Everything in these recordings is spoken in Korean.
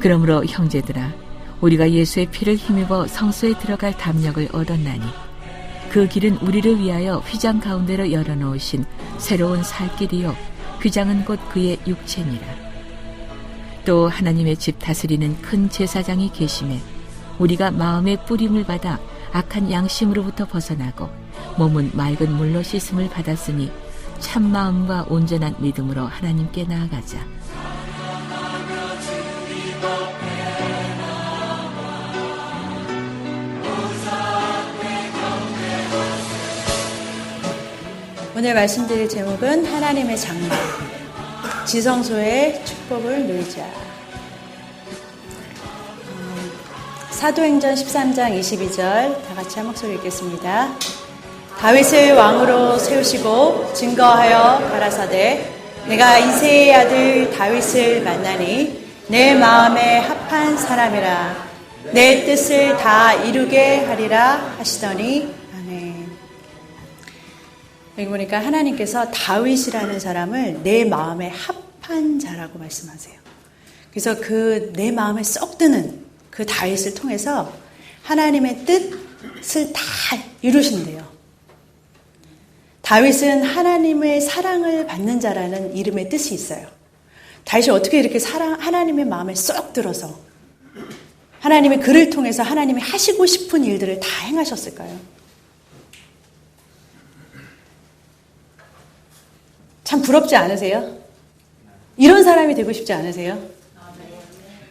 그러므로 형제들아, 우리가 예수의 피를 힘입어 성소에 들어갈 담력을 얻었나니 그 길은 우리를 위하여 휘장 가운데로 열어놓으신 새로운 살 길이요 휘장은 곧 그의 육체니라. 또 하나님의 집 다스리는 큰 제사장이 계심에 우리가 마음의 뿌림을 받아 악한 양심으로부터 벗어나고 몸은 맑은 물로 씻음을 받았으니 참 마음과 온전한 믿음으로 하나님께 나아가자. 오늘 말씀드릴 제목은 하나님의 장막, 지성소의 축복을 누리자. 사도행전 13장 22절 다 같이 한 목소리 읽겠습니다. 다윗을 왕으로 세우시고 증거하여 가라사대 내가 이새의 아들 다윗을 만나니 내 마음에 합한 사람이라 내 뜻을 다 이루게 하리라 하시더니 아멘. 여기 보니까 하나님께서 다윗이라는 사람을 내 마음에 합한 자라고 말씀하세요. 그래서 그 내 마음에 쏙 드는 그 다윗을 통해서 하나님의 뜻을 다 이루신대요. 다윗은 하나님의 사랑을 받는 자라는 이름의 뜻이 있어요. 다윗이 어떻게 이렇게 하나님의 마음에 쏙 들어서 하나님의 그를 통해서 하나님이 하시고 싶은 일들을 다 행하셨을까요? 참 부럽지 않으세요? 이런 사람이 되고 싶지 않으세요?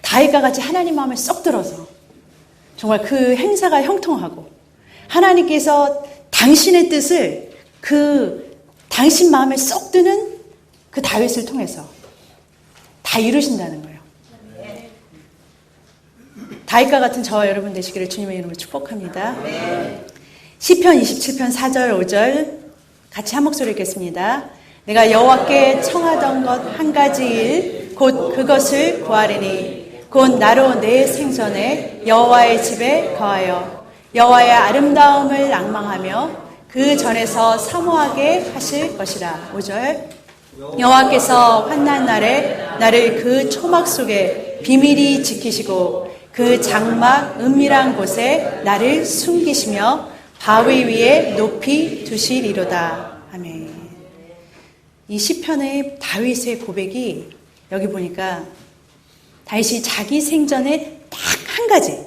다윗과 같이 하나님 마음에 쏙 들어서 정말 그 행사가 형통하고 하나님께서 당신의 뜻을 당신 마음에 쏙 드는 그 다윗을 통해서 다 이루신다는 거예요. 다윗과 같은 저와 여러분 되시기를 주님의 이름으로 축복합니다. 시편 27편 4절 5절 같이 한 목소리 읽겠습니다. 내가 여호와께 청하던 것 한 가지 일 곧 그것을 구하리니 곧 나로 내 생전에 여호와의 집에 거하여 여호와의 아름다움을 낭망하며 그 전에서 사모하게 하실 것이라. 5절 여호와께서 환난 날에 나를 그 초막 속에 비밀히 지키시고 그 장막 은밀한 곳에 나를 숨기시며 바위 위에 높이 두시리로다. 아멘. 이 시편의 다윗의 고백이 여기 보니까 다윗이 자기 생전에 딱 한 가지,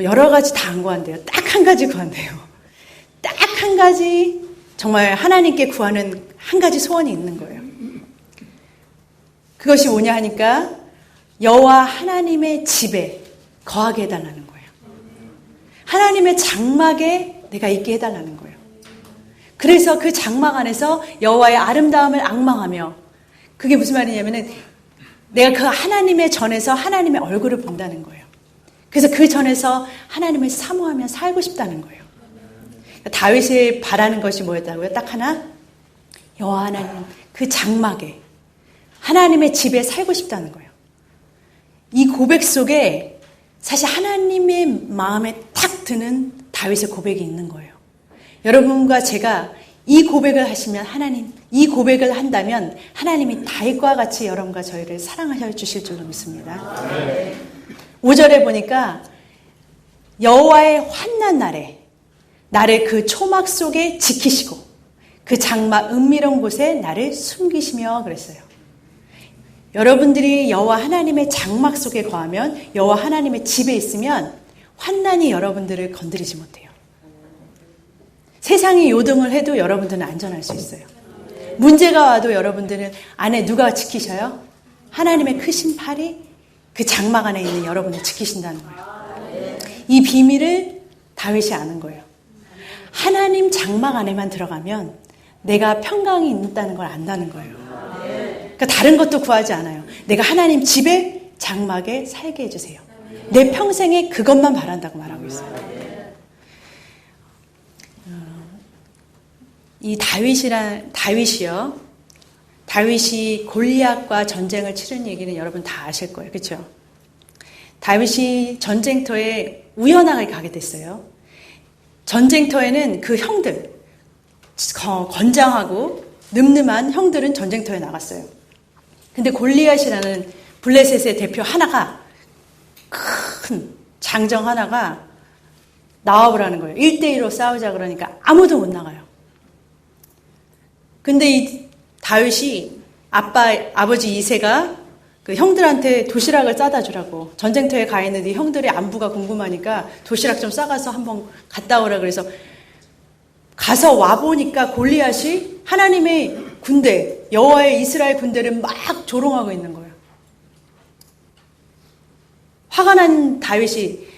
여러 가지 다 안 구한대요. 딱 한 가지 구한대요. 딱 한 가지 정말 하나님께 구하는 한 가지 소원이 있는 거예요. 그것이 뭐냐 하니까 여호와 하나님의 집에 거하게 해달라는 거예요. 하나님의 장막에 내가 있게 해달라는 거예요. 그래서 그 장막 안에서 여호와의 아름다움을 앙망하며, 그게 무슨 말이냐면은 내가 그 하나님의 전에서 하나님의 얼굴을 본다는 거예요. 그래서 그 전에서 하나님을 사모하며 살고 싶다는 거예요. 다윗이 바라는 것이 뭐였다고요? 딱 하나, 여호와 하나님 그 장막에 하나님의 집에 살고 싶다는 거예요. 이 고백 속에 사실 하나님의 마음에 탁 드는 다윗의 고백이 있는 거예요. 여러분과 제가 이 고백을 하시면 이 고백을 한다면 하나님이 다윗과 같이 여러분과 저희를 사랑하여 주실 줄로 믿습니다. 5절에 보니까 여호와의 환난 날에 나를 그 초막 속에 지키시고 그 장막 은밀한 곳에 나를 숨기시며 그랬어요. 여러분들이 여호와 하나님의 장막 속에 거하면, 여호와 하나님의 집에 있으면 환난이 여러분들을 건드리지 못해요. 세상이 요동을 해도 여러분들은 안전할 수 있어요. 문제가 와도 여러분들은 안에 누가 지키셔요? 하나님의 크신 팔이 그 장막 안에 있는 여러분을 지키신다는 거예요. 이 비밀을 다윗이 아는 거예요. 하나님 장막 안에만 들어가면 내가 평강이 있다는 걸 안다는 거예요. 그러니까 다른 것도 구하지 않아요. 내가 하나님 집에 장막에 살게 해주세요. 내 평생에 그것만 바란다고 말하고 있어요. 이 다윗이 골리앗과 전쟁을 치른 얘기는 여러분 다 아실 거예요. 그렇죠? 다윗이 전쟁터에 우연하게 가게 됐어요. 전쟁터에는 그 형들, 건장하고 늠름한 형들은 전쟁터에 나갔어요. 근데 골리앗이라는 블레셋의 대표 하나가, 큰 장정 하나가 나와보라는 거예요. 1대1로 싸우자 그러니까 아무도 못 나가요. 근데 이 다윗이 아버지 이새가 그 형들한테 도시락을 싸다 주라고, 전쟁터에 가 있는데 형들의 안부가 궁금하니까 도시락 좀 싸가서 한번 갔다 오라 그래서 가서 와보니까 골리앗이 하나님의 군대, 여호와의 이스라엘 군대를 막 조롱하고 있는 거예요. 화가 난 다윗이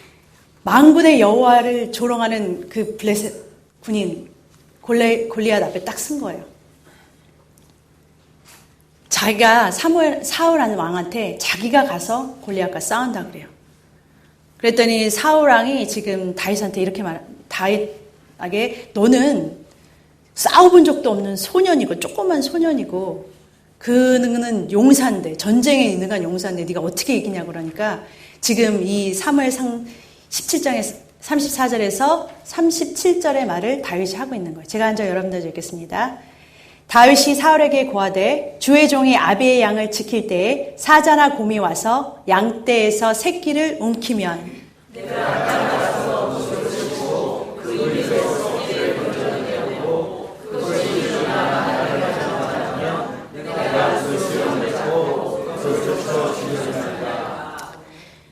만군의 여호와를 조롱하는 그 블레셋 군인 골리앗 앞에 딱 쓴 거예요. 자기가 사울 왕한테 자기가 가서 골리앗과 싸운다 그래요. 그랬더니 사울 왕이 지금 다윗한테 이렇게 다윗에게 너는 싸워본 적도 없는 소년이고 조그만 소년이고 그는 용사인데 전쟁에 능한 용사인데 네가 어떻게 이기냐고 그러니까 지금 이 사무엘상 17장에서 34절에서 37절의 말을 다윗이 하고 있는 거예요. 제가 먼저 여러분들 읽겠습니다. 다윗이 사울에게 고하되 주의 종이 아비의 양을 지킬 때에 사자나 곰이 와서 양떼에서 새끼를 움키면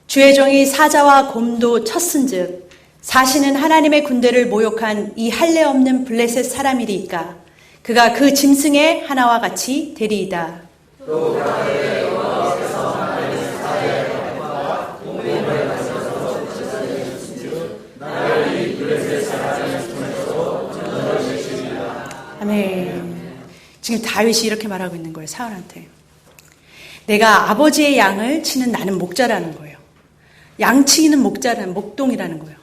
주의 종이 사자와 곰도 쳤은즉 사시는 하나님의 군대를 모욕한 이 할례 없는 블레셋 사람이리이까 그가 그 짐승의 하나와 같이 되리이다. 아멘. 지금 다윗이 이렇게 말하고 있는 거예요. 사울한테. 내가 아버지의 양을 치는 나는 목자라는 거예요. 양치기는 목동이라는 거예요.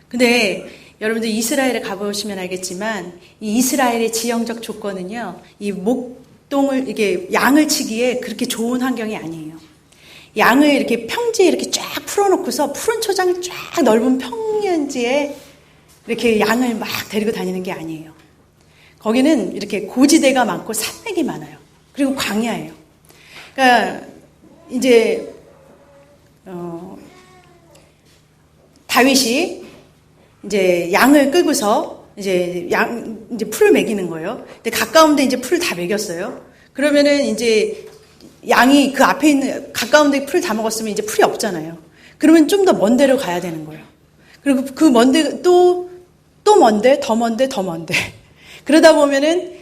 근데 여러분들 이스라엘에 가보시면 알겠지만 이 이스라엘의 지형적 조건은요, 이 목동을 이게 양을 치기에 그렇게 좋은 환경이 아니에요. 양을 이렇게 평지에 이렇게 쫙 풀어놓고서 푸른 초장 쫙 넓은 평연지에 이렇게 양을 막 데리고 다니는 게 아니에요. 거기는 이렇게 고지대가 많고 산맥이 많아요. 그리고 광야예요. 그러니까 이제 다윗이 이제 양을 끌고서 이제 풀을 먹이는 거예요. 근데 가까운데 이제 풀을 다 먹였어요. 그러면은 이제 양이 그 앞에 있는 가까운데 풀 다 먹었으면 이제 풀이 없잖아요. 그러면 좀 더 먼 데로 가야 되는 거예요. 그리고 그 먼데 또 먼데, 더 먼데, 더 먼데. 그러다 보면은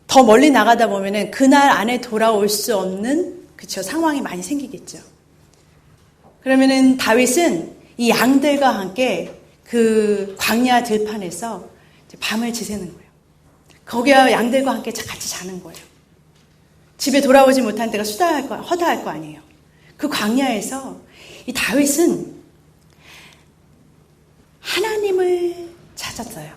더 멀리 나가다 보면은 그날 안에 돌아올 수 없는 그쵸 상황이 많이 생기겠죠. 그러면은 다윗은 이 양들과 함께 그 광야 들판에서 밤을 지새는 거예요. 거기와 양들과 함께 같이 자는 거예요. 집에 돌아오지 못한 때가 허다할 거 아니에요. 그 광야에서 이 다윗은 하나님을 찾았어요.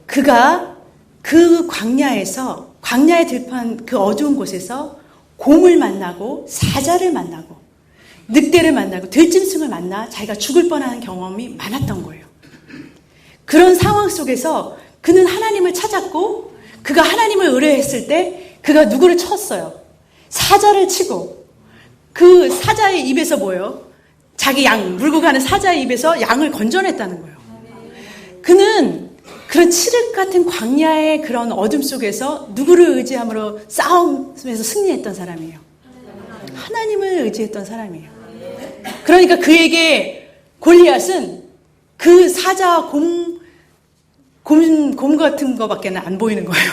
그가 그 광야에서 광야의 들판 그 어두운 곳에서 곰을 만나고 사자를 만나고 늑대를 만나고 들짐승을 만나 자기가 죽을 뻔한 경험이 많았던 거예요. 그런 상황 속에서 그는 하나님을 찾았고 그가 하나님을 의뢰했을 때 그가 누구를 쳤어요. 사자를 치고 그 사자의 입에서 뭐예요? 자기 양 물고 가는 사자의 입에서 양을 건져냈다는 거예요. 그는 그런 칠흑 같은 광야의 그런 어둠 속에서 누구를 의지함으로 싸움에서 승리했던 사람이에요. 하나님을 의지했던 사람이에요. 그러니까 그에게 골리앗은 그 사자와 곰 같은 거밖에 안 보이는 거예요.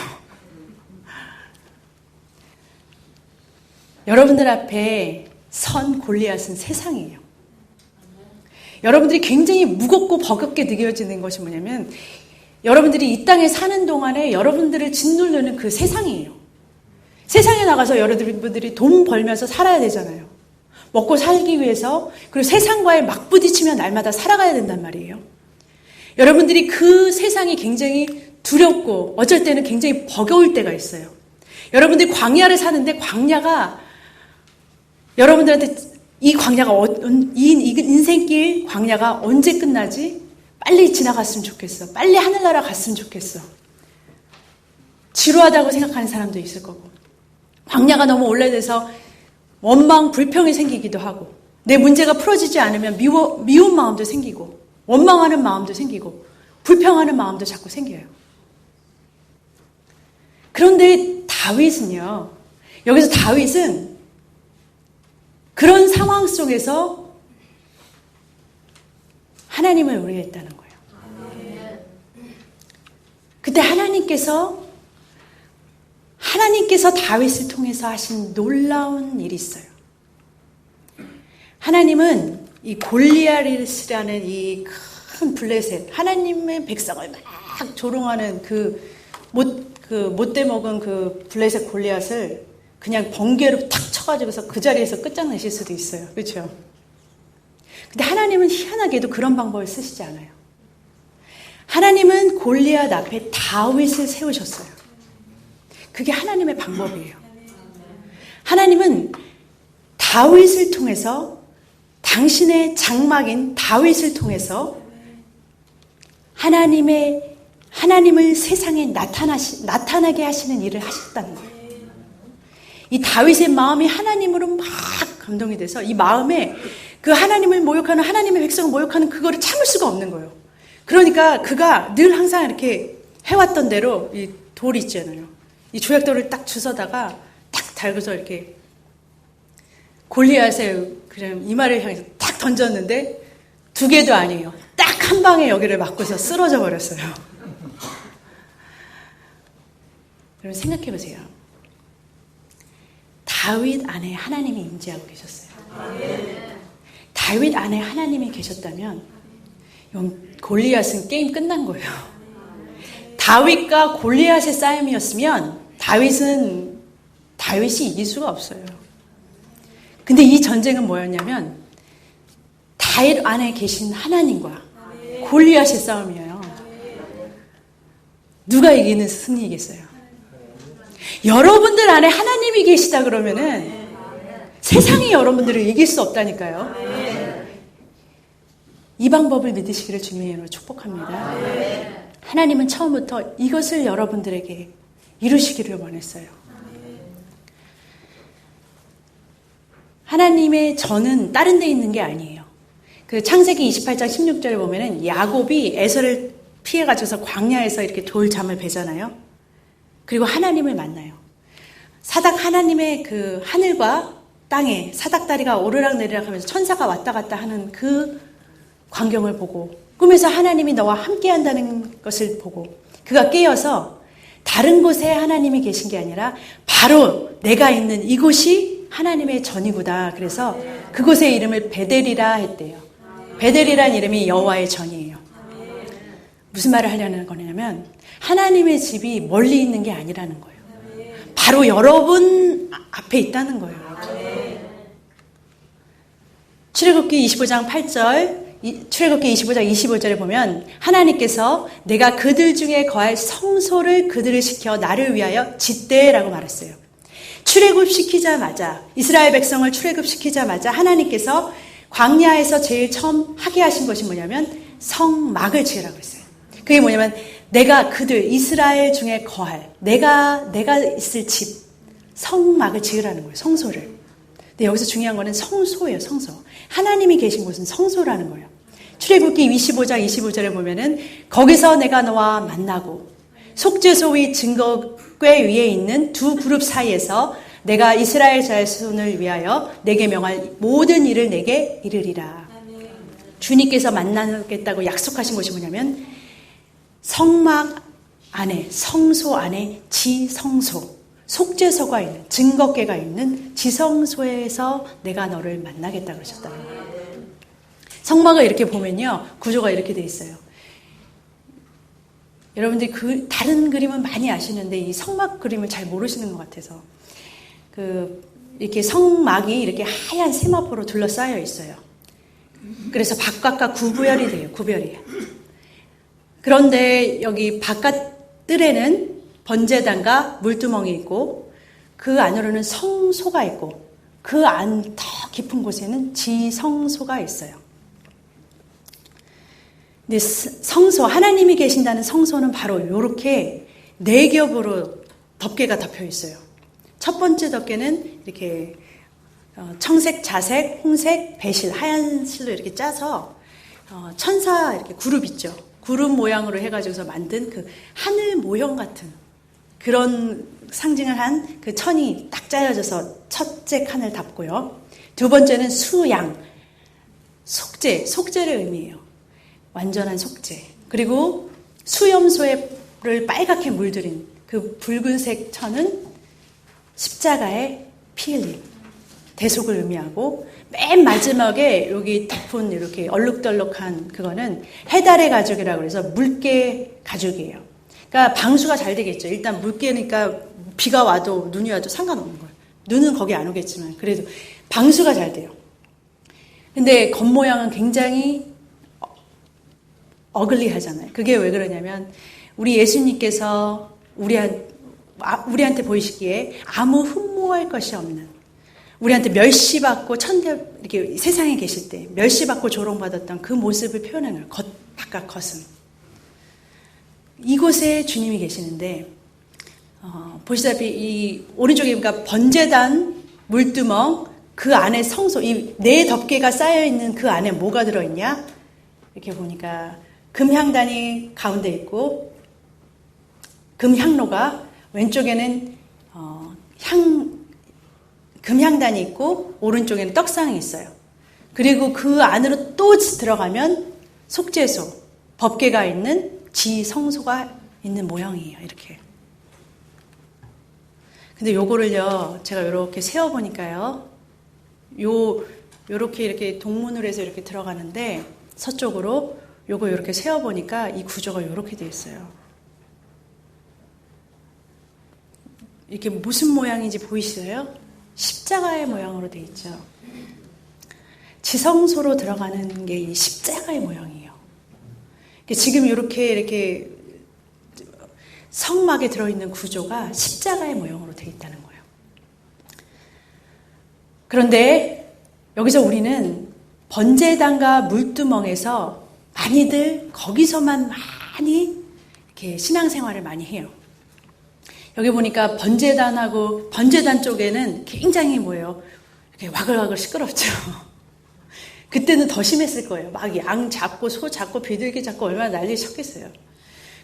여러분들 앞에 선 골리앗은 세상이에요. 여러분들이 굉장히 무겁고 버겁게 느껴지는 것이 뭐냐면 여러분들이 이 땅에 사는 동안에 여러분들을 짓누르는 그 세상이에요. 세상에 나가서 여러분들이 돈 벌면서 살아야 되잖아요. 먹고 살기 위해서 그리고 세상과의 맞부딪히며 날마다 살아가야 된단 말이에요. 여러분들이 그 세상이 굉장히 두렵고 어쩔 때는 굉장히 버거울 때가 있어요. 여러분들이 광야를 사는데 광야가 여러분들한테 이 인생길 광야가 언제 끝나지? 빨리 지나갔으면 좋겠어. 빨리 하늘나라 갔으면 좋겠어. 지루하다고 생각하는 사람도 있을 거고 광야가 너무 오래돼서 원망, 불평이 생기기도 하고, 내 문제가 풀어지지 않으면 미운 마음도 생기고, 원망하는 마음도 생기고, 불평하는 마음도 자꾸 생겨요. 그런데 다윗은요, 여기서 다윗은 그런 상황 속에서 하나님을 의뢰했다는 거예요. 그때 하나님께서 다윗을 통해서 하신 놀라운 일이 있어요. 하나님은 이 골리앗이라는 이 큰 블레셋, 하나님의 백성을 막 조롱하는 못돼 먹은 그 블레셋 골리앗을 그냥 번개로 탁 쳐가지고서 그 자리에서 끝장내실 수도 있어요. 그렇죠? 근데 하나님은 희한하게도 그런 방법을 쓰시지 않아요. 하나님은 골리앗 앞에 다윗을 세우셨어요. 그게 하나님의 방법이에요. 하나님은 다윗을 통해서, 당신의 장막인 다윗을 통해서 하나님을 세상에 나타나게 하시는 일을 하셨다는 거예요. 이 다윗의 마음이 하나님으로 막 감동이 돼서 이 마음에 그 하나님을 모욕하는, 하나님의 백성을 모욕하는 그거를 참을 수가 없는 거예요. 그러니까 그가 늘 항상 이렇게 해왔던 대로 이 돌 있잖아요. 이 조약돌을 딱 주워다가 딱 달고서 이렇게 골리앗의 그냥 이마를 향해서 딱 던졌는데 2개도 아니에요. 딱 한 방에 여기를 맞고서 쓰러져 버렸어요. 여러분 생각해 보세요. 다윗 안에 하나님이 임재하고 계셨어요. 다윗 안에 하나님이 계셨다면 골리앗은 게임 끝난 거예요. 다윗과 골리앗의 싸움이었으면 다윗이 이길 수가 없어요. 근데 이 전쟁은 뭐였냐면 다윗 안에 계신 하나님과 골리앗의 싸움이에요. 누가 이기는 승리이겠어요? 여러분들 안에 하나님이 계시다 그러면은 세상이 여러분들을 이길 수 없다니까요. 이 방법을 믿으시기를 주님의 이름으로 축복합니다. 하나님은 처음부터 이것을 여러분들에게 이루시기를 원했어요. 하나님의 전은 다른 데 있는 게 아니에요. 그 창세기 28장 16절에 보면은 야곱이 에서를 피해가지고서 광야에서 이렇게 돌잠을 베잖아요. 그리고 하나님을 만나요. 하나님의 그 하늘과 땅에 사닥다리가 오르락내리락 하면서 천사가 왔다 갔다 하는 그 광경을 보고 꿈에서 하나님이 너와 함께 한다는 것을 보고 그가 깨어서 다른 곳에 하나님이 계신 게 아니라 바로 내가 있는 이곳이 하나님의 전이구나. 그래서 그곳의 이름을 베델이라 했대요. 베델이란 이름이 여호와의 전이에요. 무슨 말을 하려는 거냐면 하나님의 집이 멀리 있는 게 아니라는 거예요. 바로 여러분 앞에 있다는 거예요. 출애굽기 25장 8절, 출애굽기 25장 25절에 보면 하나님께서 내가 그들 중에 거할 성소를 그들을 시켜 나를 위하여 짓되라고 말했어요. 출애굽시키자마자, 이스라엘 백성을 출애굽시키자마자 하나님께서 광야에서 제일 처음 하게 하신 것이 뭐냐면 성막을 지으라고 했어요. 그게 뭐냐면 내가 그들 이스라엘 중에 거할 내가 있을 집 성막을 지으라는 거예요. 성소를. 근데 여기서 중요한 거는 성소예요. 성소. 하나님이 계신 곳은 성소라는 거예요. 출애굽기 25장 25절에 보면은 거기서 내가 너와 만나고 속죄소 위 증거궤 위에 있는 두 그룹 사이에서 내가 이스라엘 자손을 위하여 내게 명할 모든 일을 내게 이르리라. 주님께서 만나겠다고 약속하신 것이 뭐냐면 성막 안에, 성소 안에 지성소, 속죄소가 있는, 증거궤가 있는 지성소에서 내가 너를 만나겠다 그러셨다는 거예요. 성막을 이렇게 보면요, 구조가 이렇게 돼 있어요. 여러분들이 다른 그림은 많이 아시는데 이 성막 그림을 잘 모르시는 것 같아서 이렇게 성막이 이렇게 하얀 세마포로 둘러싸여 있어요. 그래서 바깥과 구별이 돼요. 구별이. 그런데 여기 바깥 뜰에는 번제단과 물두멍이 있고 그 안으로는 성소가 있고 그 안 더 깊은 곳에는 지성소가 있어요. 근데 성소, 하나님이 계신다는 성소는 바로 이렇게 4겹으로 덮개가 덮여 있어요. 첫 번째 덮개는 이렇게 청색, 자색, 홍색, 배실, 하얀 실로 이렇게 짜서 천사 이렇게 그룹 있죠. 그룹 모양으로 해가지고서 만든 그 하늘 모형 같은 그런 상징을 한 그 천이 딱 짜여져서 첫째 칸을 답고요. 두 번째는 수양, 속죄를 의미해요. 완전한 속죄. 그리고 수염소를 빨갛게 물들인 그 붉은색 천은 십자가의 피 흘림, 대속을 의미하고, 맨 마지막에 여기 덮은 이렇게 얼룩덜룩한 그거는 해달의 가죽이라고 해서 물개 가죽이에요. 그러니까 방수가 잘 되겠죠. 일단 물개니까 비가 와도 눈이 와도 상관없는 거예요. 눈은 거기 안 오겠지만 그래도 방수가 잘 돼요. 근데 겉모양은 굉장히 어글리하잖아요. 그게 왜 그러냐면 우리 예수님께서 우리한테 보이시기에 아무 흠모할 것이 없는, 우리한테 멸시받고 이렇게 세상에 계실 때 멸시받고 조롱받았던 그 모습을 표현하는 거예요. 바깥 겉은. 이곳에 주님이 계시는데 보시다시피 이 오른쪽에 그러니까 번제단 물두멍 그 안에 성소, 이 네 덮개가 쌓여 있는 그 안에 뭐가 들어있냐? 이렇게 보니까 금향단이 가운데 있고 금향로가 왼쪽에는 금향단이 있고 오른쪽에는 떡상이 있어요. 그리고 그 안으로 또 들어가면 속죄소, 법궤가 있는 지성소가 있는 모형이에요. 이렇게. 근데 요거를요, 제가 요렇게 세어보니까요, 요렇게 이렇게 동문으로 해서 이렇게 들어가는데, 서쪽으로 요거 요렇게 세어보니까 이 구조가 요렇게 되어 있어요. 이렇게 무슨 모양인지 보이시어요? 십자가의 모양으로 되어 있죠. 지성소로 들어가는 게 이 십자가의 모양이에요. 지금 이렇게 성막에 들어있는 구조가 십자가의 모형으로 되어 있다는 거예요. 그런데 여기서 우리는 번제단과 물두멍에서 많이들 거기서만 많이 이렇게 신앙생활을 많이 해요. 여기 보니까 번제단 쪽에는 굉장히 뭐예요? 이렇게 와글와글 시끄럽죠. 그때는 더 심했을 거예요. 막 양 잡고 소 잡고 비둘기 잡고 얼마나 난리 쳤겠어요.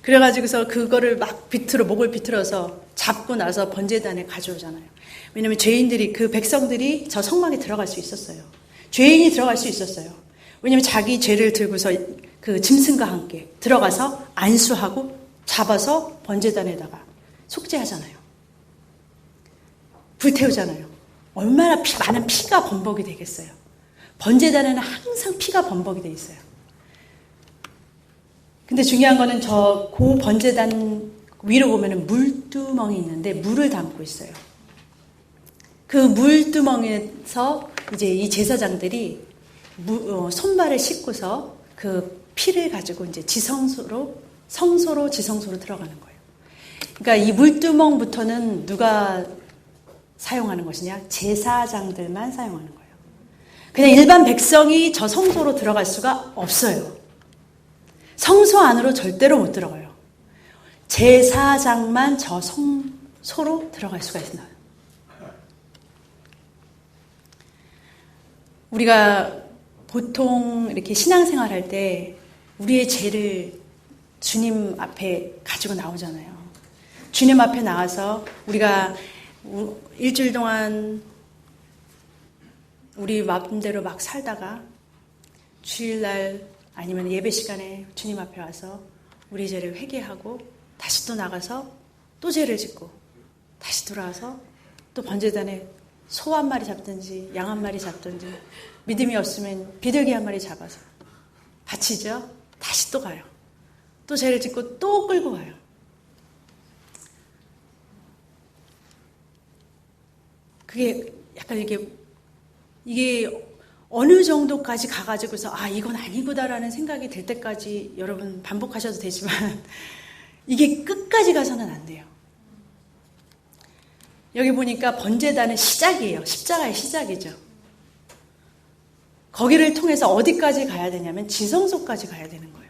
그래가지고서 그거를 막 목을 비틀어서 잡고 나서 번제단에 가져오잖아요. 왜냐면 죄인들이, 그 백성들이 저 성막에 들어갈 수 있었어요. 죄인이 들어갈 수 있었어요. 왜냐면 자기 죄를 들고서 그 짐승과 함께 들어가서 안수하고 잡아서 번제단에다가 속죄하잖아요. 불태우잖아요. 얼마나 많은 피가 범벅이 되겠어요. 번제단에는 항상 피가 범벅이 돼 있어요. 근데 중요한 거는 그 번제단 위로 보면은 물두멍이 있는데 물을 담고 있어요. 그 물두멍에서 이제 이 제사장들이 손발을 씻고서 그 피를 가지고 이제 성소로 들어가는 거예요. 그러니까 이 물두멍부터는 누가 사용하는 것이냐? 제사장들만 사용하는 거예요. 그냥 일반 백성이 저 성소로 들어갈 수가 없어요. 성소 안으로 절대로 못 들어가요. 제사장만 저 성소로 들어갈 수가 있어요. 우리가 보통 이렇게 신앙생활 할 때 우리의 죄를 주님 앞에 가지고 나오잖아요. 주님 앞에 나와서 우리가 일주일 동안 우리 마음대로 막 살다가 주일날 아니면 예배 시간에 주님 앞에 와서 우리 죄를 회개하고 다시 또 나가서 또 죄를 짓고 다시 돌아와서 또 번제단에 소 한 마리 잡든지 양 한 마리 잡든지 믿음이 없으면 비둘기 한 마리 잡아서 바치죠. 다시 또 가요. 또 죄를 짓고 또 끌고 가요. 그게 약간 이게 어느 정도까지 가가지고서 이건 아니구나라는 생각이 들 때까지 여러분 반복하셔도 되지만 이게 끝까지 가서는 안 돼요. 여기 보니까 번제단은 시작이에요. 십자가의 시작이죠. 거기를 통해서 어디까지 가야 되냐면 지성소까지 가야 되는 거예요.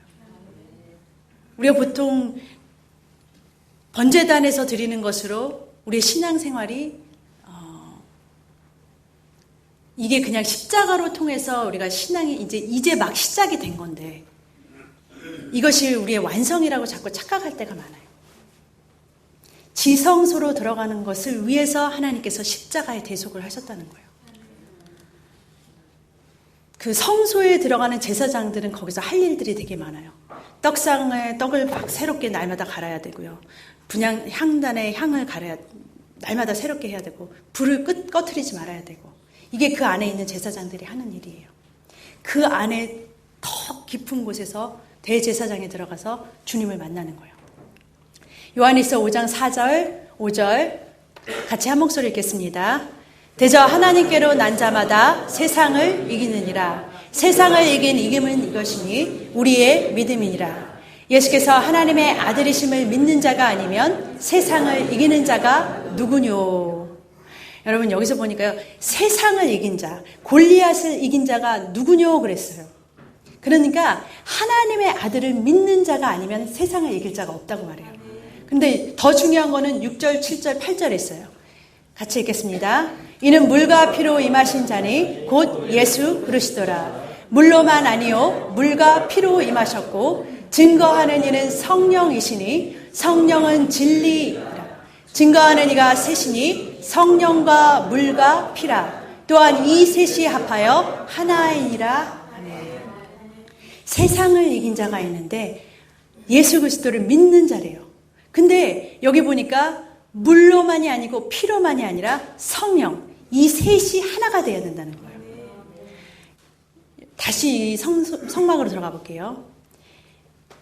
우리가 보통 번제단에서 드리는 것으로 우리의 신앙생활이 이게 그냥 십자가로 통해서 우리가 신앙이 이제 막 시작이 된 건데 이것이 우리의 완성이라고 자꾸 착각할 때가 많아요. 지성소로 들어가는 것을 위해서 하나님께서 십자가의 대속을 하셨다는 거예요. 그 성소에 들어가는 제사장들은 거기서 할 일들이 되게 많아요. 떡상에 떡을 막 새롭게 날마다 갈아야 되고요. 분향 향단에 향을 갈아야 날마다 새롭게 해야 되고 불을 꺼트리지 말아야 되고 이게 그 안에 있는 제사장들이 하는 일이에요. 그 안에 더 깊은 곳에서 대제사장에 들어가서 주님을 만나는 거예요. 요한일서 5장 4절 5절 같이 한 목소리 읽겠습니다. 대저 하나님께로 난 자마다 세상을 이기느니라. 세상을 이긴 이김은 이것이니 우리의 믿음이니라. 예수께서 하나님의 아들이심을 믿는 자가 아니면 세상을 이기는 자가 누구뇨? 여러분 여기서 보니까요. 세상을 이긴 자, 골리앗을 이긴 자가 누구뇨 그랬어요. 그러니까 하나님의 아들을 믿는 자가 아니면 세상을 이길 자가 없다고 말해요. 근데 더 중요한 거는 6절, 7절, 8절에 있어요. 같이 읽겠습니다. 이는 물과 피로 임하신 자니 곧 예수 그리스도라. 물로만 아니요 물과 피로 임하셨고 증거하는 이는 성령이시니 성령은 진리라. 증거하는 이가 셋이니 성령과 물과 피라. 또한 이 셋이 합하여 하나이니라. 아멘. 세상을 이긴 자가 있는데 예수 그리스도를 믿는 자래요. 근데 여기 보니까 물로만이 아니고 피로만이 아니라 성령, 이 셋이 하나가 되어야 된다는 거예요. 다시 성막으로 들어가 볼게요.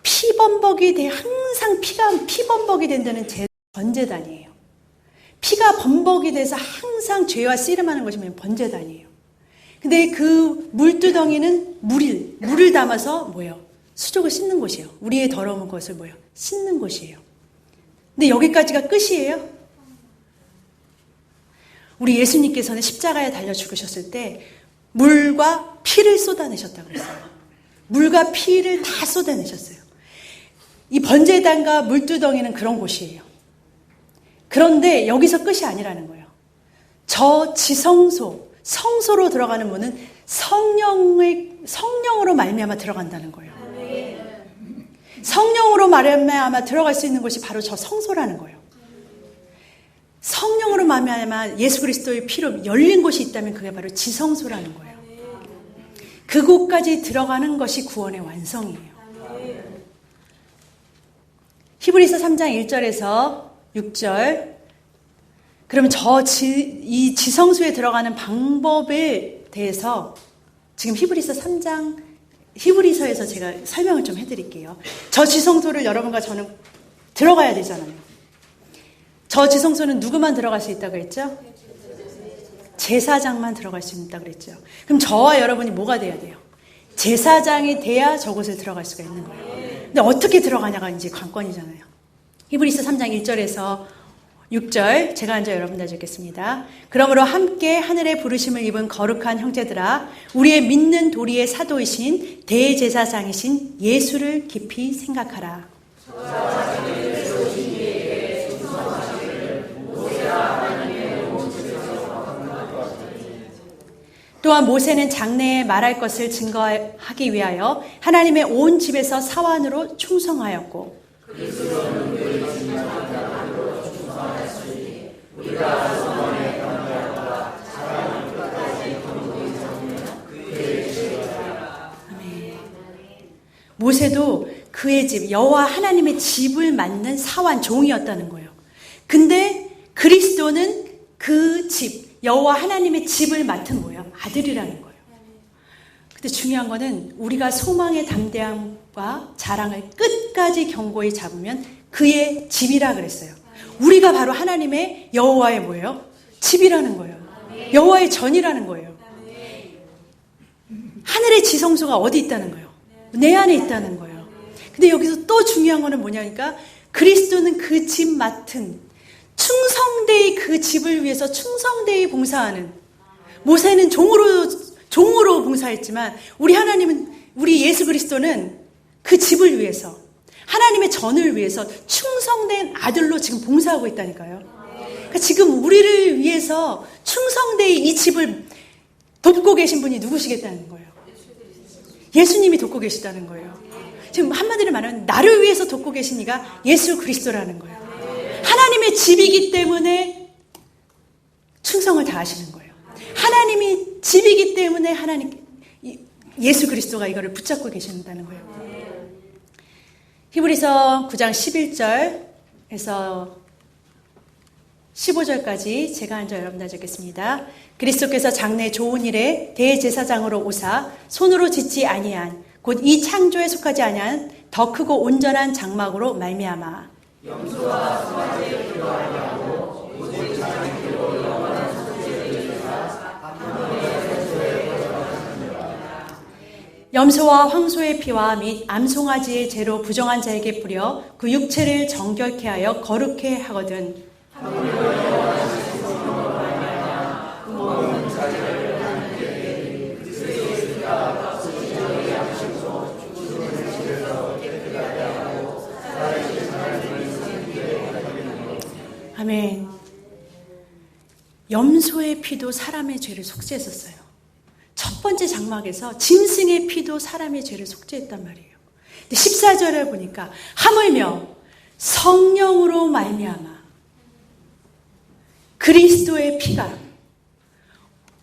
피범벅이 돼 항상 피범벅이 된다는 번제단이에요. 피가 범벅이 돼서 항상 죄와 씨름하는 것이 번제단이에요. 근데 그 물두덩이는 물을 담아서 뭐예요? 수족을 씻는 곳이에요. 우리의 더러운 것을 뭐예요? 씻는 곳이에요. 근데 여기까지가 끝이에요? 우리 예수님께서는 십자가에 달려 죽으셨을 때 물과 피를 쏟아내셨다고 그랬어요. 물과 피를 다 쏟아내셨어요. 이 번제단과 물두덩이는 그런 곳이에요. 그런데 여기서 끝이 아니라는 거예요. 저 지성소, 성소로 들어가는 문은 성령으로 말미암아 들어간다는 거예요. 성령으로 말미암아 들어갈 수 있는 곳이 바로 저 성소라는 거예요. 성령으로 말미암아 예수 그리스도의 피로 열린 곳이 있다면 그게 바로 지성소라는 거예요. 그곳까지 들어가는 것이 구원의 완성이에요. 히브리서 3장 1절에서 6절. 그러면 이 지성소에 들어가는 방법에 대해서 지금 히브리서에서 제가 설명을 좀 해드릴게요. 저 지성소를 여러분과 저는 들어가야 되잖아요. 저 지성소는 누구만 들어갈 수 있다고 했죠? 제사장만 들어갈 수 있다고 그랬죠. 그럼 저와 여러분이 뭐가 돼야 돼요? 제사장이 돼야 저곳을 들어갈 수가 있는 거예요. 근데 어떻게 들어가냐가 이제 관건이잖아요. 히브리서 3장 1절에서 6절 제가 먼저 여러분들 읽겠습니다. 그러므로 함께 하늘의 부르심을 입은 거룩한 형제들아 우리의 믿는 도리의 사도이신 대제사장이신 예수를 깊이 생각하라. 또한 모세는 장래에 말할 것을 증거하기 위하여 하나님의 온 집에서 사환으로 충성하였고 모세도 그의 집 여호와 하나님의 집을 맡는 사환 종이었다는 거예요. 근데 그리스도는 그 집 여호와 하나님의 집을 맡은 뭐예요? 아들이라는 거예요. 근데 중요한 거는 우리가 소망의 담대함과 자랑을 끝까지 견고히 잡으면 그의 집이라 그랬어요. 우리가 바로 하나님의 여호와의 뭐예요? 집이라는 거예요. 여호와의 전이라는 거예요. 하늘의 지성소가 어디 있다는 거예요? 내 안에 있다는 거예요. 근데 여기서 또 중요한 거는 뭐냐니까 그리스도는 그 집 맡은 충성되이 그 집을 위해서 충성되이 봉사하는 모세는 종으로 봉사했지만 우리 예수 그리스도는 그 집을 위해서 하나님의 전을 위해서 충성된 아들로 지금 봉사하고 있다니까요. 그러니까 지금 우리를 위해서 충성되이 이 집을 돕고 계신 분이 누구시겠다는 거예요? 예수님이 돕고 계시다는 거예요. 지금 한마디로 말하면 나를 위해서 돕고 계신 이가 예수 그리스도라는 거예요. 하나님의 집이기 때문에 충성을 다하시는 거예요. 하나님이 집이기 때문에 예수 그리스도가 이거를 붙잡고 계신다는 거예요. 히브리서 9장 11절에서 15절까지 제가 한 절 여러분들 읽겠습니다. 그리스도께서 장래 좋은 일에 대제사장으로 오사 손으로 짓지 아니한 곧 이 창조에 속하지 아니한 더 크고 온전한 장막으로 말미암아 염소와 수완제를 필요하게 하고 오직 자기 길로 영원한 속죄를 위하사 염소와 황소의 피와 및 암송아지의 죄로 부정한 자에게 뿌려 그 육체를 정결케 하여 거룩해 하거든. 아멘. 염소의 피도 사람의 죄를 속죄했었어요. 첫 번째 장막에서 짐승의 피도 사람의 죄를 속죄했단 말이에요. 근데 14절에 보니까 하물며 성령으로 말미암아 그리스도의 피가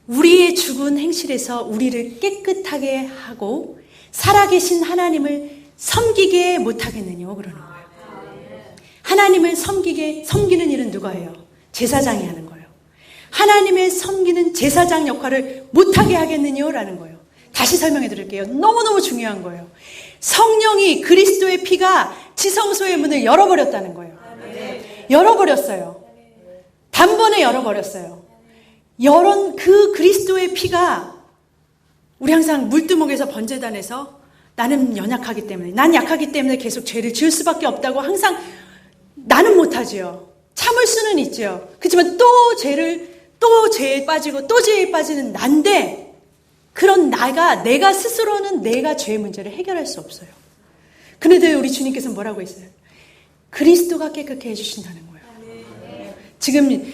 우리의 죽은 행실에서 우리를 깨끗하게 하고 살아계신 하나님을 섬기게 못하겠느냐 그러는 거예요. 하나님을 섬기는 일은 누가 해요? 제사장이 하는 거예요. 하나님의 섬기는 제사장 역할을 못하게 하겠느냐라는 거예요. 다시 설명해 드릴게요. 너무너무 중요한 거예요. 성령이 그리스도의 피가 지성소의 문을 열어버렸다는 거예요. 열어버렸어요. 단번에 열어버렸어요. 열은 그 그리스도의 피가 우리 항상 물두목에서 번제단에서 나는 연약하기 때문에 난 약하기 때문에 계속 죄를 지을 수밖에 없다고 항상 나는 못하지요. 참을 수는 있죠. 그렇지만 또 죄에 빠지고 또 죄에 빠지는 난데 그런 내가 스스로는 내가 죄의 문제를 해결할 수 없어요. 그런데 우리 주님께서 뭐라고 했어요? 그리스도가 깨끗게 해주신다는 거예요. 지금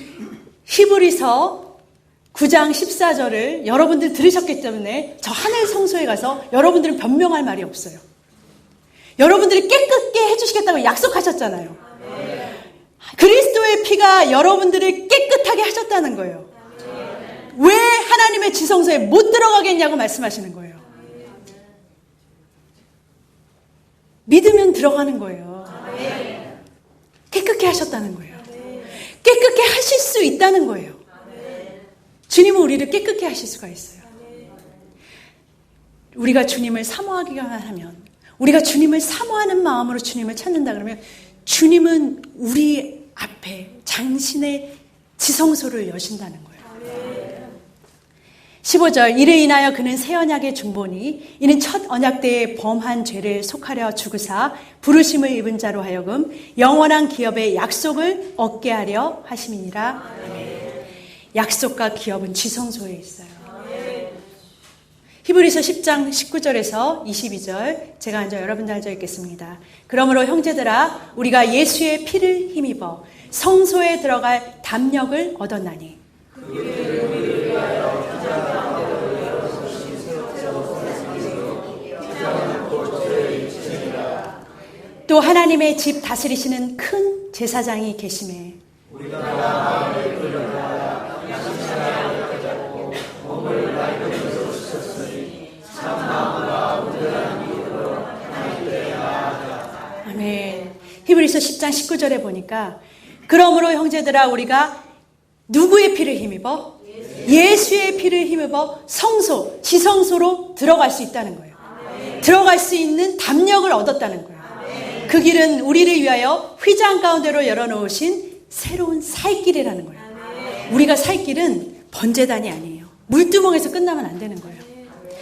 히브리서 9장 14절을 여러분들 들으셨기 때문에 저 하늘 성소에 가서 여러분들은 변명할 말이 없어요. 여러분들이 깨끗게 해주시겠다고 약속하셨잖아요. 그리스도의 피가 여러분들을 깨끗하게 하셨다는 거예요. 왜 하나님의 지성소에 못 들어가겠냐고 말씀하시는 거예요. 믿으면 들어가는 거예요. 깨끗게 하셨다는 거예요. 깨끗게 하실 수 있다는 거예요. 주님은 우리를 깨끗게 하실 수가 있어요. 우리가 주님을 사모하기만 하면, 우리가 주님을 사모하는 마음으로 주님을 찾는다 그러면 주님은 우리 앞에 당신의 지성소를 여신다는 거예요. 15절 이를 인하여 그는 새 언약의 중보니 이는 첫 언약 때에 범한 죄를 속하려 죽으사 부르심을 입은 자로 하여금 영원한 기업의 약속을 얻게 하려 하심이니라. 약속과 기업은 지성소에 있어요. 히브리서 10장 19절에서 22절 제가 먼저 여러분들 한 절 읽겠습니다. 그러므로 형제들아 우리가 예수의 피를 힘입어 성소에 들어갈 담력을 얻었나니 또 하나님의 집 다스리시는 큰 제사장이 계심에 아멘. 히브리서 10장 19절에 보니까 그러므로 형제들아 우리가 누구의 피를 힘입어? 예수의 피를 힘입어 성소, 지성소로 들어갈 수 있다는 거예요. 들어갈 수 있는 담력을 얻었다는 거예요. 그 길은 우리를 위하여 휘장 가운데로 열어놓으신 새로운 살 길이라는 거예요. 우리가 살 길은 번제단이 아니에요. 물두멍에서 끝나면 안 되는 거예요.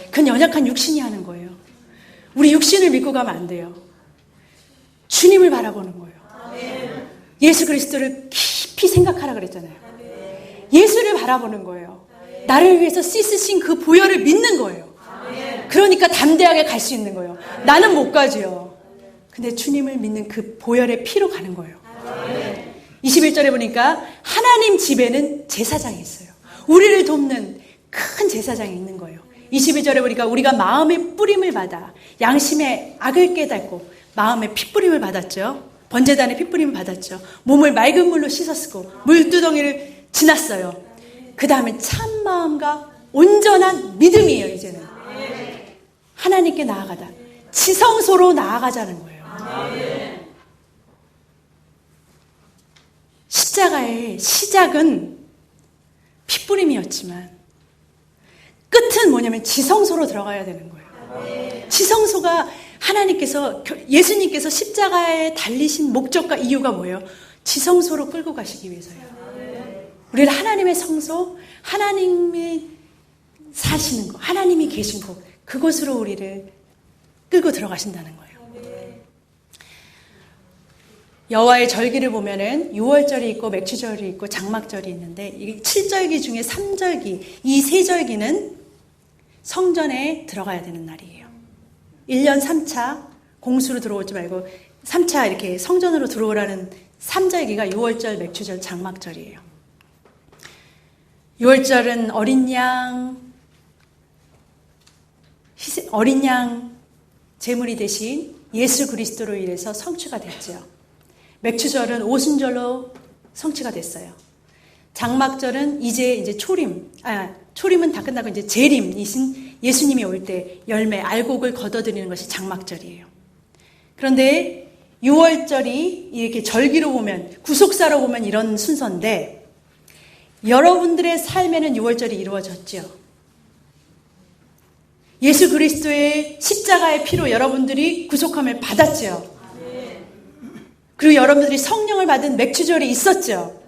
그건 연약한 육신이 하는 거예요. 우리 육신을 믿고 가면 안 돼요. 주님을 바라보는 거예요. 예수 그리스도를 깊이 생각하라 그랬잖아요. 예수를 바라보는 거예요. 나를 위해서 씻으신 그 보혈을 믿는 거예요. 그러니까 담대하게 갈 수 있는 거예요. 나는 못 가지요. 근데 주님을 믿는 그 보혈의 피로 가는 거예요. 21절에 보니까 하나님 집에는 제사장이 있어요. 우리를 돕는 큰 제사장이 있는 거예요. 22절에 우리가 마음의 뿌림을 받아 양심의 악을 깨닫고 마음의 핏뿌림을 받았죠. 번제단의 핏뿌림을 받았죠. 몸을 맑은 물로 씻었고 물두덩이를 지났어요. 그 다음에 참 마음과 온전한 믿음이에요. 이제는 하나님께 나아가다 지성소로 나아가자는 거예요. 십자가의 시작은 핏뿌림이었지만 끝은 뭐냐면 지성소로 들어가야 되는 거예요. 지성소가 하나님께서, 예수님께서 십자가에 달리신 목적과 이유가 뭐예요? 지성소로 끌고 가시기 위해서예요. 우리를 하나님의 성소, 하나님이 사시는 곳, 하나님이 계신 곳, 그곳으로 우리를 끌고 들어가신다는 거예요. 여호와의 절기를 보면은 유월절이 있고 맥추절이 있고 장막절이 있는데 이 7절기 중에 3절기, 이 3절기는 성전에 들어가야 되는 날이에요. 1년 3차 공수로 들어오지 말고 3차 이렇게 성전으로 들어오라는 3절기가 유월절, 맥추절, 장막절이에요. 유월절은 어린 양 제물이 되신 예수 그리스도로 인해서 성취가 됐죠. 맥추절은 오순절로 성취가 됐어요. 장막절은 이제 초림은 다 끝나고 이제 재림이신 예수님이 올 때 열매, 알곡을 걷어들이는 것이 장막절이에요. 그런데 유월절이 이렇게 절기로 보면, 구속사로 보면 이런 순서인데 여러분들의 삶에는 유월절이 이루어졌죠. 예수 그리스도의 십자가의 피로 여러분들이 구속함을 받았죠. 그리고 여러분들이 성령을 받은 맥추절이 있었죠.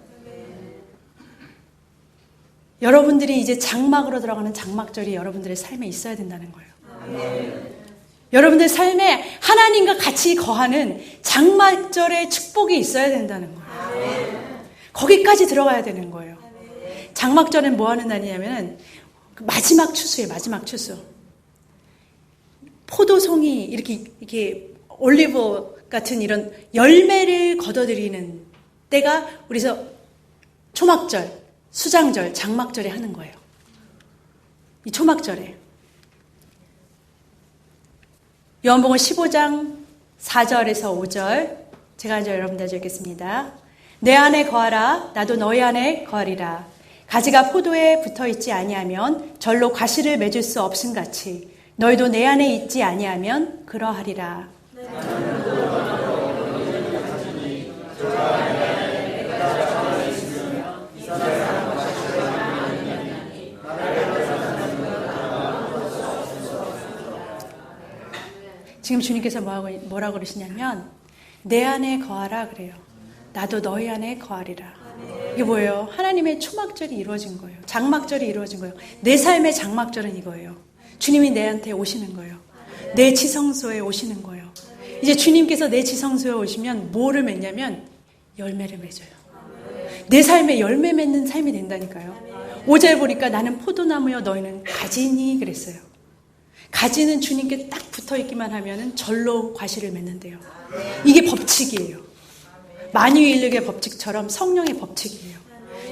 여러분들이 이제 장막으로 들어가는 장막절이 여러분들의 삶에 있어야 된다는 거예요. 여러분들의 삶에 하나님과 같이 거하는 장막절의 축복이 있어야 된다는 거예요. 거기까지 들어가야 되는 거예요. 장막절은 뭐 하는 날이냐면 마지막 추수예요. 마지막 추수. 포도송이 이렇게 올리브 같은 이런 열매를 걷어들이는 때가 우리서 초막절, 수장절, 장막절에 하는 거예요. 이 초막절에. 요한복음 15장 4절에서 5절 제가 이제 여러분들 읽겠습니다. 내 안에 거하라 나도 너희 안에 거하리라. 가지가 포도에 붙어있지 아니하면 절로 과실을 맺을 수 없음같이 너희도 내 안에 있지 아니하면 그러하리라. 지금 주님께서 뭐라고 그러시냐면 내 안에 거하라 그래요. 나도 너희 안에 거하리라. 이게 뭐예요? 하나님의 초막절이 이루어진 거예요. 장막절이 이루어진 거예요. 내 삶의 장막절은 이거예요. 주님이 내한테 오시는 거예요. 내 지성소에 오시는 거예요. 이제 주님께서 내 지성소에 오시면 뭐를 맺냐면 열매를 맺어요. 내 삶에 열매 맺는 삶이 된다니까요. 5절 보니까 나는 포도나무여 너희는 가지니 그랬어요. 가지는 주님께 딱 붙어있기만 하면 절로 과실을 맺는데요. 이게 법칙이에요. 만유인력의 법칙처럼 성령의 법칙이에요.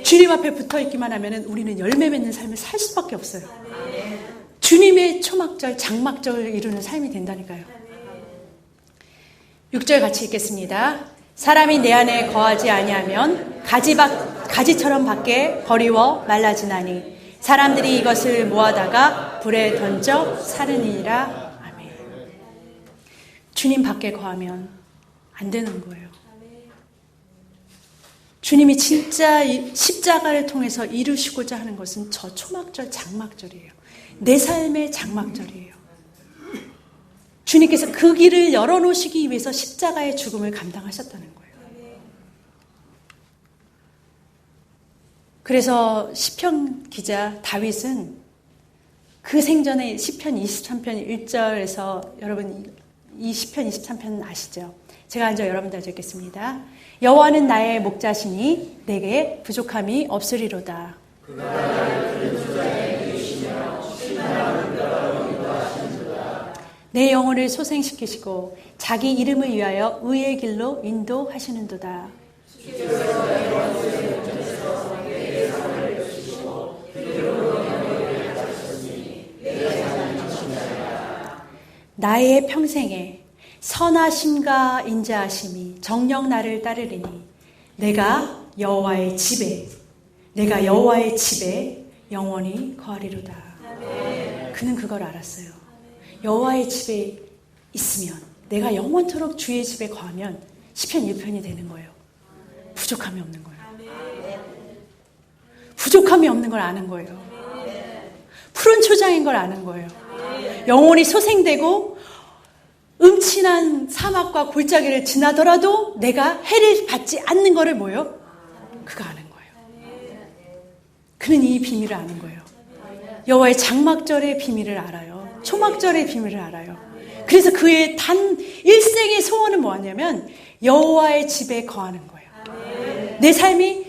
주님 앞에 붙어있기만 하면 우리는 열매 맺는 삶을 살 수밖에 없어요. 주님의 초막절, 장막절을 이루는 삶이 된다니까요. 6절 같이 읽겠습니다. 사람이 내 안에 거하지 아니하면 가지처럼 밖에 버리워 말라지나니 사람들이 이것을 모아다가 불에 던져 사르니라. 아멘. 주님 밖에 거하면 안 되는 거예요. 주님이 진짜 십자가를 통해서 이루시고자 하는 것은 저 초막절, 장막절이에요. 내 삶의 장막절이에요. 주님께서 그 길을 열어놓으시기 위해서 십자가의 죽음을 감당하셨다는 거예요. 그래서 시편 기자 다윗은 그 생전에 시편 23편 1절에서 여러분 이 시편 23편 아시죠? 제가 먼저 여러분들 읽겠습니다. 여호와는 나의 목자시니 내게 부족함이 없으리로다. 내 영혼을 소생시키시고 자기 이름을 위하여 의의 길로 인도하시는도다. 나의 평생에 선하심과 인자하심이 정녕 나를 따르리니 내가 여호와의 집에 영원히 거하리로다. 그는 그걸 알았어요. 여호와의 집에 있으면, 내가 영원토록 주의 집에 거하면 시편 1편이 되는 거예요. 부족함이 없는 거예요. 부족함이 없는 걸 아는 거예요. 푸른 초장인 걸 아는 거예요. 영혼이 소생되고 음침한 사막과 골짜기를 지나더라도 내가 해를 받지 않는 거를 뭐예요? 그가 아는 거예요. 그는 이 비밀을 아는 거예요. 여호와의 장막절의 비밀을 알아요. 초막절의 비밀을 알아요. 그래서 그의 단 일생의 소원은 뭐였냐면 여호와의 집에 거하는 거예요. 내 삶이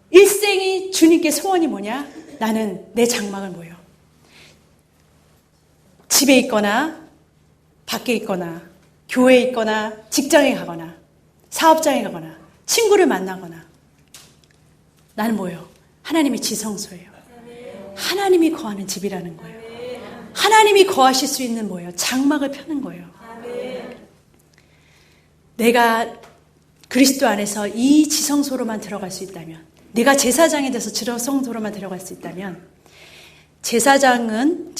일생이 주님께 소원이 뭐냐? 나는 내 장막을 뭐예요? 집에 있거나 밖에 있거나 교회에 있거나 직장에 가거나 사업장에 가거나 친구를 만나거나 나는 뭐예요? 하나님의 지성소예요. 하나님이 거하는 집이라는 거예요. 하나님이 거하실 수 있는 뭐예요? 장막을 펴는 거예요. 내가 그리스도 안에서 이 지성소로만 들어갈 수 있다면, 내가 제사장이 돼서 지성소로만 들어갈 수 있다면, 제사장은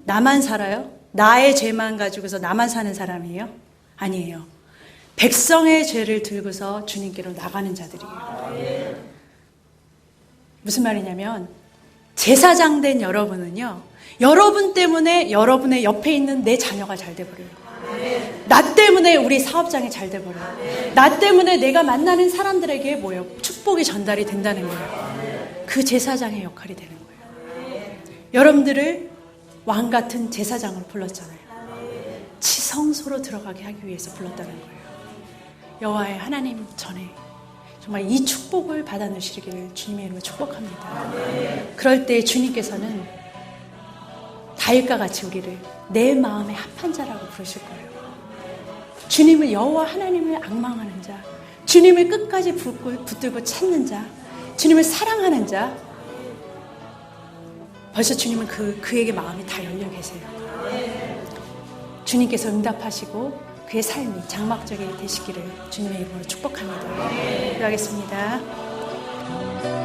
나만 살아요? 나의 죄만 가지고서 나만 사는 사람이에요? 아니에요. 백성의 죄를 들고서 주님께로 나가는 자들이에요. 무슨 말이냐면 제사장 된 여러분은요, 여러분 때문에 여러분의 옆에 있는 내 자녀가 잘 돼버려요. 나 때문에 우리 사업장이 잘 돼버려요. 나 때문에 내가 만나는 사람들에게 뭐예요? 축복이 전달이 된다는 거예요. 그 제사장의 역할이 되는 거예요. 여러분들을 왕 같은 제사장으로 불렀잖아요. 지성소로 들어가게 하기 위해서 불렀다는 거예요. 여호와의 하나님 전에 정말 이 축복을 받아 누시기를 주님의 이름으로 축복합니다. 그럴 때 주님께서는 다윗과 같이 우리를 내 마음에 합한 자라고 부르실 거예요. 주님을, 여호와 하나님을 앙망하는 자, 주님을 끝까지 붙들고 찾는 자, 주님을 사랑하는 자, 벌써 주님은 그에게 마음이 다 열려 계세요. 주님께서 응답하시고 그의 삶이 장막적이 되시기를 주님의 이름으로 축복합니다. 기도하겠습니다.